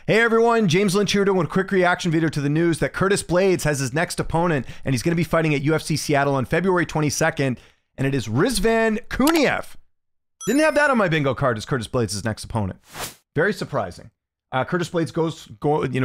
Hey everyone, James Lynch here doing a quick reaction video to the news that Curtis Blaydes has his next opponent and he's going to be fighting at UFC Seattle on February 22nd, and it is Rizvan Kuniev. Didn't have that on my bingo card as Curtis Blaydes' next opponent. Very surprising. Curtis Blaydes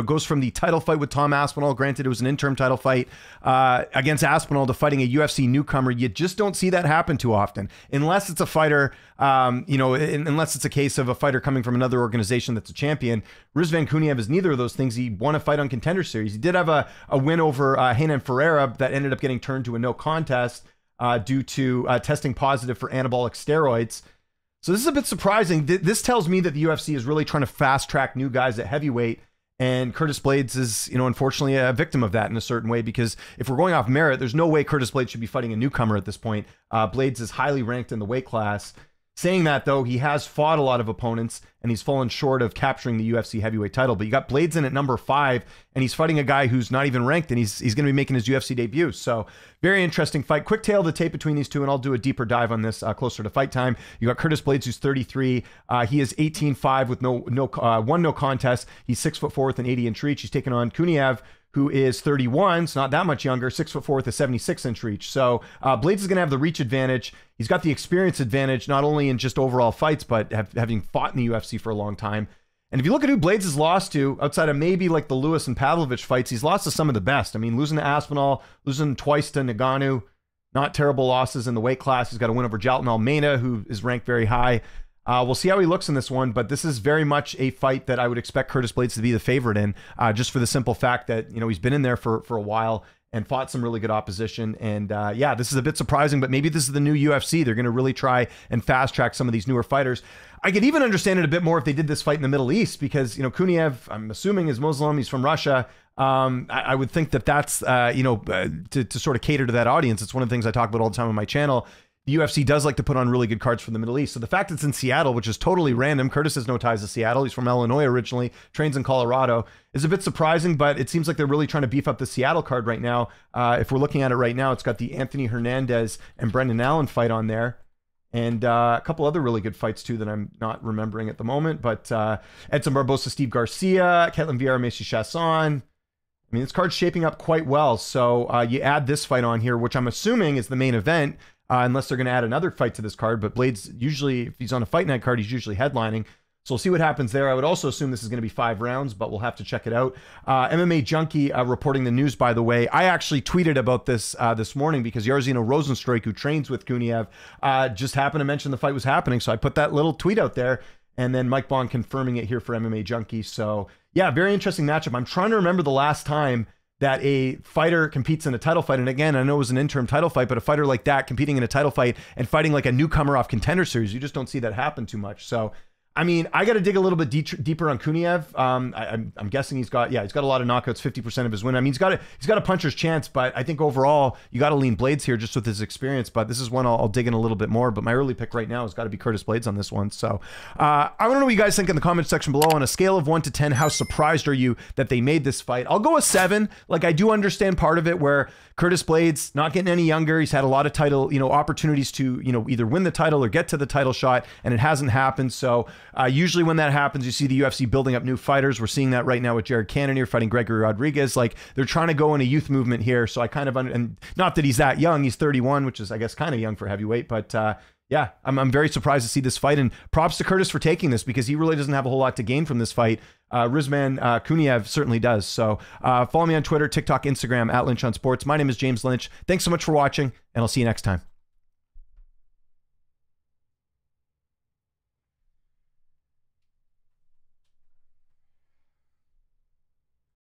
goes from the title fight with Tom Aspinall. Granted, it was an interim title fight against Aspinall to fighting a UFC newcomer. You just don't see that happen too often, unless it's a fighter, unless it's a case of a fighter coming from another organization that's a champion. Rizvan Kuniev is neither of those things. He won a fight on Contender Series. He did have a win over Renan Ferreira that ended up getting turned to a no contest due to testing positive for anabolic steroids. So this is a bit surprising. This tells me that the UFC is really trying to fast track new guys at heavyweight, and Curtis Blaydes is, unfortunately a victim of that in a certain way, because if we're going off merit, there's no way Curtis Blaydes should be fighting a newcomer at this point. Blaydes is highly ranked in the weight class. Saying that, though, he has fought a lot of opponents, and he's fallen short of capturing the UFC heavyweight title. But you got Blaydes in at number 5, and he's fighting a guy who's not even ranked, and he's going to be making his UFC debut. So very interesting fight. Quick tail of the tape between these two, and I'll do a deeper dive on this closer to fight time. You got Curtis Blaydes, who's 33. He is 18-5 with one no contest. He's 6'4" with an 80-inch reach. He's taking on Kuniev, who is 31, so not that much younger, 6'4" with a 76-inch reach. So Blaydes is going to have the reach advantage. He's got the experience advantage, not only in just overall fights, but having fought in the UFC for a long time. And if you look at who Blaydes has lost to, outside of maybe like the Lewis and Pavlovich fights, he's lost to some of the best. I mean, losing to Aspinall, losing twice to Ngannou, not terrible losses in the weight class. He's got a win over Jailton Almeida, who is ranked very high. We'll see how he looks in this one, but this is very much a fight that I would expect Curtis Blaydes to be the favorite in, just for the simple fact that, he's been in there for a while and fought some really good opposition. And yeah, this is a bit surprising, but maybe this is the new UFC. They're going to really try and fast track some of these newer fighters. I could even understand it a bit more if they did this fight in the Middle East, because, Kuniev, I'm assuming, is Muslim. He's from Russia. I would think that that's, to sort of cater to that audience. It's one of the things I talk about all the time on my channel. The UFC does like to put on really good cards from the Middle East. So the fact it's in Seattle, which is totally random, Curtis has no ties to Seattle. He's from Illinois originally, trains in Colorado, is a bit surprising, but it seems like they're really trying to beef up the Seattle card right now. If we're looking at it right now, it's got the Anthony Hernandez and Brendan Allen fight on there. And a couple other really good fights, too, that I'm not remembering at the moment. But Edson Barbosa, Steve Garcia, Ketlin Vieira, Macy Chasson. I mean, this card's shaping up quite well. So you add this fight on here, which I'm assuming is the main event. Unless they're going to add another fight to this card. But Blaydes, usually, if he's on a fight night card, he's usually headlining. So we'll see what happens there. I would also assume this is going to be 5 rounds, but we'll have to check it out. MMA Junkie reporting the news, by the way. I actually tweeted about this this morning because Jairzinho Rozenstruik, who trains with Kuniev, just happened to mention the fight was happening. So I put that little tweet out there. And then Mike Bond confirming it here for MMA Junkie. So yeah, very interesting matchup. I'm trying to remember the last time that a fighter competes in a title fight. And again, I know it was an interim title fight, but a fighter like that competing in a title fight and fighting like a newcomer off Contender Series, you just don't see that happen too much. So, I mean, I got to dig a little bit deeper on Kuniev. I'm guessing he's got a lot of knockouts, 50% of his win. I mean, he's got a puncher's chance, but I think overall you got to lean Blaydes here just with his experience. But this is one I'll dig in a little bit more. But my early pick right now has got to be Curtis Blaydes on this one. So I want to know what you guys think in the comment section below. On a scale of 1 to 10, how surprised are you that they made this fight? I'll go a 7. Like, I do understand part of it where Curtis Blaydes not getting any younger. He's had a lot of title, opportunities to, either win the title or get to the title shot, and it hasn't happened. So usually when that happens, you see the UFC building up new fighters. We're seeing that right now with Jared Cannonier fighting Gregory Rodriguez. Like, they're trying to go in a youth movement here. So I kind of, and not that he's that young, he's 31, which is, I guess, kind of young for heavyweight, but yeah, I'm very surprised to see this fight, and props to Curtis for taking this because he really doesn't have a whole lot to gain from this fight. Rizvan Kuniev certainly does. So follow me on Twitter, TikTok, Instagram, @LynchOnSports. My name is James Lynch. Thanks so much for watching, and I'll see you next time.